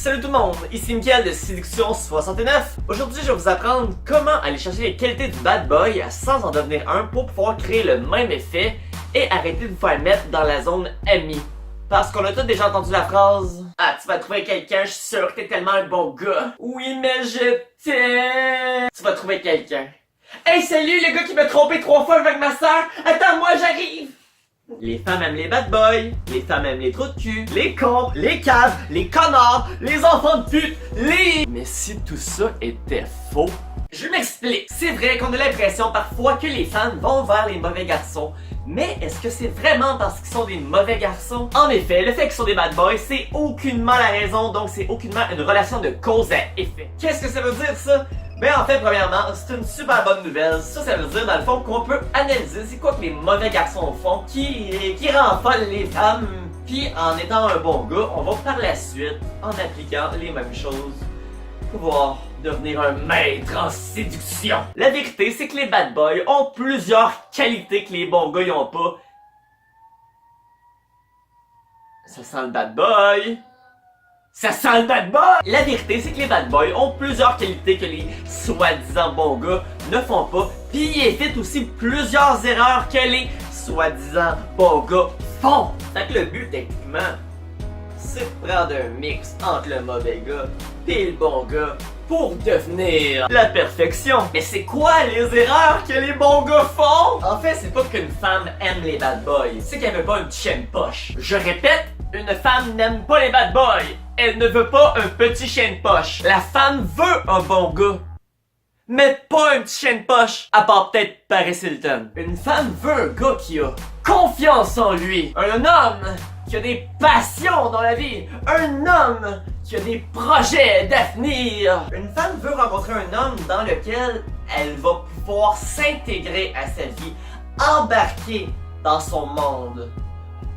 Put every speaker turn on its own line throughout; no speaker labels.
Salut tout le monde, ici Mickaël de Séduction 69. Aujourd'hui, je vais vous apprendre comment aller chercher les qualités du bad boy sans en devenir un pour pouvoir créer le même effet et arrêter de vous faire mettre dans la zone ami. Parce qu'on a tous déjà entendu la phrase « Ah, tu vas trouver quelqu'un, je suis sûr que t'es tellement un bon gars. » Oui, mais je t'aime. Tu vas trouver quelqu'un. Hey, salut, le gars qui m'a trompé 3 fois avec ma soeur. Attends-moi, j'arrive. Les femmes aiment les bad boys, les femmes aiment les trous de cul, les cons, les caves, les connards, les enfants de pute, les... Mais si tout ça était faux? Je m'explique. C'est vrai qu'on a l'impression parfois que les femmes vont vers les mauvais garçons. Mais est-ce que c'est vraiment parce qu'ils sont des mauvais garçons? En effet, le fait qu'ils sont des bad boys, c'est aucunement la raison, donc c'est aucunement une relation de cause à effet. Qu'est-ce que ça veut dire ça? Ben en fait, premièrement, c'est une super bonne nouvelle. Ça veut dire dans le fond qu'on peut analyser c'est quoi que les mauvais garçons font qui rend folle les femmes. Puis en étant un bon gars, on va par la suite, en appliquant les mêmes choses, pouvoir devenir un maître en séduction. La vérité, c'est que les bad boys ont plusieurs qualités que les bons gars n'ont pas. Ça sent le bad boy. Ça sent le bad boy! La vérité, c'est que les bad boys ont plusieurs qualités que les soi-disant bons gars ne font pas, puis ils évitent aussi plusieurs erreurs que les soi-disant bons gars font. Fait que le but, techniquement, c'est de prendre un mix entre le mauvais gars et le bon gars pour devenir la perfection. Mais c'est quoi les erreurs que les bons gars font? En fait, c'est pas qu'une femme aime les bad boys, c'est qu'elle veut pas un petit chien de poche. Je répète, une femme n'aime pas les bad boys. Elle ne veut pas un petit chien de poche. La femme veut un bon gars, mais pas un petit chien de poche, à part peut-être Paris Hilton. Une femme veut un gars qui a confiance en lui. Un homme qui a des passions dans la vie. Un homme qui a des projets d'avenir. Une femme veut rencontrer un homme dans lequel elle va pouvoir s'intégrer à sa vie, embarquer dans son monde.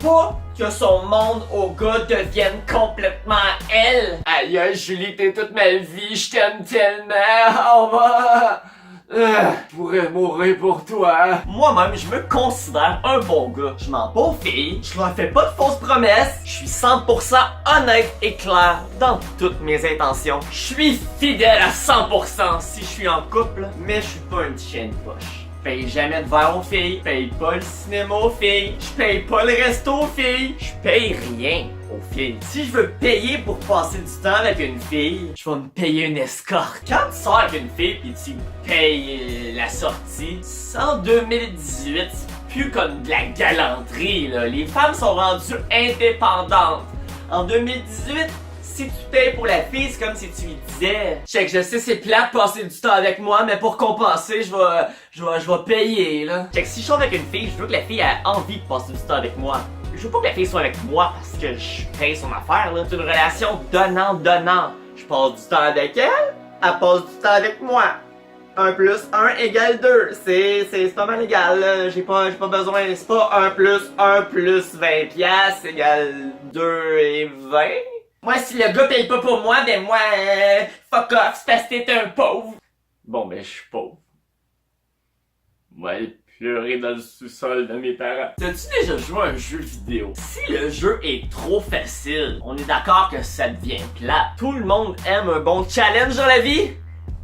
Pas que son monde au gars devienne complètement elle. Aïe aïe Julie, t'es toute ma vie, je t'aime tellement. On va... je pourrais mourir pour toi. Moi-même, je me considère un bon gars. Je mens pas aux filles, je leur fais pas de fausses promesses, je suis 100% honnête et clair dans toutes mes intentions. Je suis fidèle à 100% si je suis en couple, mais je suis pas un petit chien de poche. Je paye jamais de verre aux filles, je paye pas le cinéma aux filles, je paye pas le resto aux filles, je paye rien aux filles. Si je veux payer pour passer du temps avec une fille, je vais me payer une escorte. Quand tu sors avec une fille pis tu payes la sortie, en 2018, c'est plus comme de la galanterie là. Les femmes sont rendues indépendantes. En 2018, si tu payes pour la fille, c'est comme si tu lui disais check, je sais c'est plate passer du temps avec moi, mais pour compenser, je vais payer là. Check, si je sors avec une fille, je veux que la fille ait envie de passer du temps avec moi. Je veux pas que la fille soit avec moi parce que je paye son affaire là. C'est une relation donnant-donnant. Je passe du temps avec elle passe du temps avec moi. 1 plus 1 égale 2. C'est pas mal égal là. J'ai pas besoin. C'est pas 1 plus 20 piastres égale 2 et 20. Moi, si le gars paye pas pour moi, ben moi, fuck off, c'est parce que t'es un pauvre. Bon, ben, je suis pauvre. Moi, aller pleurer dans le sous-sol de mes parents. T'as-tu déjà joué à un jeu vidéo? Si le jeu est trop facile, on est d'accord que ça devient plat. Tout le monde aime un bon challenge dans la vie.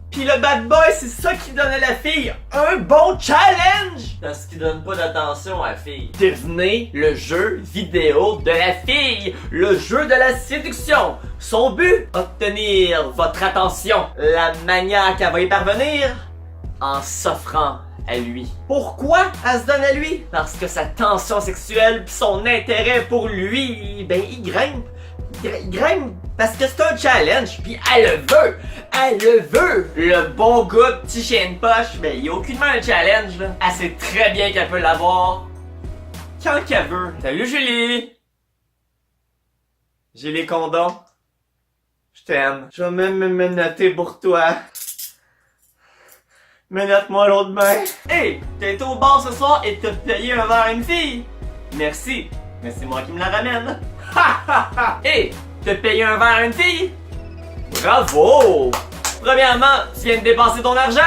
Pis le bad boy, c'est ça qui donne à la fille un bon challenge! Parce qu'il donne pas d'attention à la fille. Devenez le jeu vidéo de la fille! Le jeu de la séduction! Son but? Obtenir votre attention. La manière qu'elle va y parvenir? En s'offrant à lui. Pourquoi elle se donne à lui? Parce que sa tension sexuelle pis son intérêt pour lui, ben il grimpe. Il grimpe parce que c'est un challenge, puis elle le veut, le bon gars petit chien de poche, ben il y a aucunement un challenge là, elle sait très bien qu'elle peut l'avoir quand qu'elle veut. Salut Julie! J'ai les condoms, je t'aime, je vais même me noter pour toi. Menotte-moi l'autre main. Hey, t'es été au bar ce soir et t'as payé un verre à une fille? Merci, mais c'est moi qui me la ramène. Ha ha ha! Hey, t'as payé un verre à une fille? Bravo! Premièrement, tu viens de dépenser ton argent.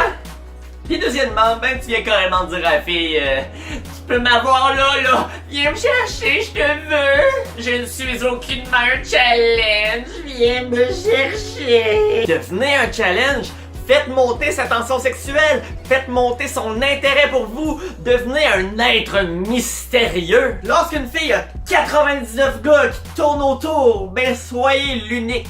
Puis deuxièmement, ben tu viens carrément de dire à la fille tu peux m'avoir là. Viens me chercher, je te veux. Je ne suis aucunement un challenge. Viens me chercher. Devenez un challenge. Faites monter sa tension sexuelle. Faites monter son intérêt pour vous. Devenez un être mystérieux. Lorsqu'une fille a 99 gars qui tournent autour, ben soyez l'unique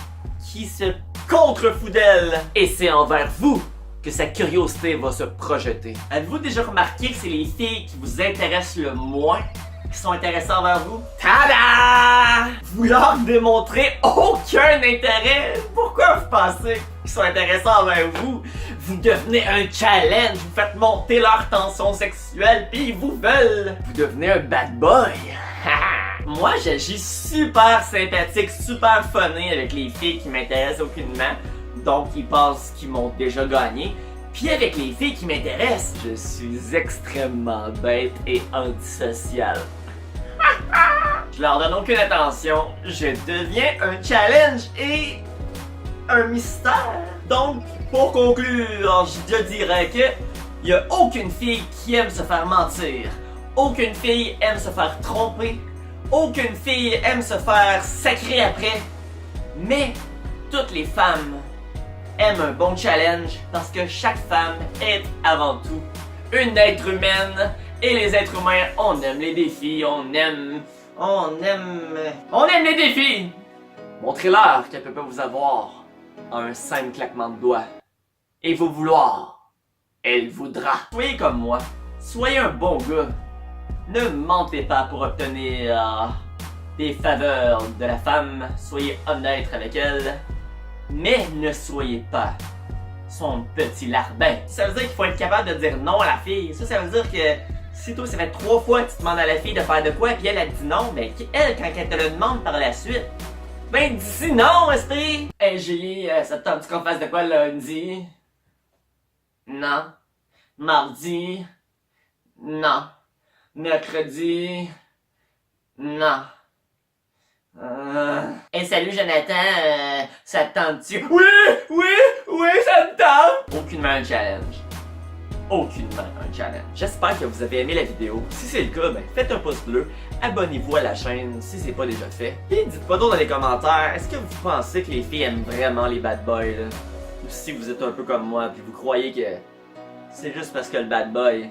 qui se contrefout d'elle. Et c'est envers vous que sa curiosité va se projeter. Avez-vous déjà remarqué que c'est les filles qui vous intéressent le moins qui sont intéressées envers vous? Tada! Vous leur démontrez aucun intérêt. Pourquoi vous pensez qu'ils sont intéressés envers vous? Vous devenez un challenge, vous faites monter leur tension sexuelle, puis ils vous veulent. Vous devenez un bad boy. Moi, j'agis super sympathique, super funny avec les filles qui m'intéressent aucunement. Donc, ils pensent qu'ils m'ont déjà gagné. Puis avec les filles qui m'intéressent, je suis extrêmement bête et antisocial. Je leur donne aucune attention. Je deviens un challenge et un mystère. Donc, pour conclure, je dirais que il y a aucune fille qui aime se faire mentir. Aucune fille aime se faire tromper. Aucune fille aime se faire sacrer après. Mais toutes les femmes aiment un bon challenge parce que chaque femme est avant tout une être humaine. Et les êtres humains, on aime les défis, on aime les défis. Montrez-leur qu'elle peut pas vous avoir en un simple claquement de doigts. Et vous vouloir, elle voudra. Soyez comme moi, soyez un bon gars. Ne mentez pas pour obtenir des faveurs de la femme. Soyez honnête avec elle. Mais ne soyez pas son petit larbin. Ça veut dire qu'il faut être capable de dire non à la fille. Ça veut dire que si toi ça fait 3 fois que tu demandes à la fille de faire de quoi, puis elle dit non, ben elle, quand elle te le demande par la suite, ben dis non, esprit! Hey Julie, ça te tente qu'on fasse de quoi lundi? Non. Mardi? Non. Mercredi? Non. Hey, salut Jonathan, ça te tente-tu? Oui, ça me tente! Aucunement un challenge. Aucunement un challenge. J'espère que vous avez aimé la vidéo. Si c'est le cas, ben faites un pouce bleu, abonnez-vous à la chaîne si c'est pas déjà fait. Et dites-moi donc dans les commentaires, est-ce que vous pensez que les filles aiment vraiment les bad boys là? Ou si vous êtes un peu comme moi, puis vous croyez que c'est juste parce que le bad boy,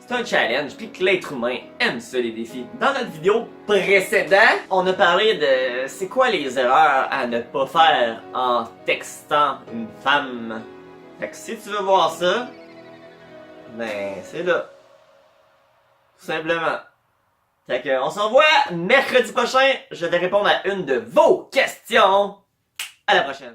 c'est un challenge, puis que l'être humain aime ça, les défis. Dans notre vidéo précédente, on a parlé de c'est quoi les erreurs à ne pas faire en textant une femme. Fait que si tu veux voir ça, ben c'est là. Tout simplement. Fait que on se revoit mercredi prochain. Je vais répondre à une de vos questions. À la prochaine.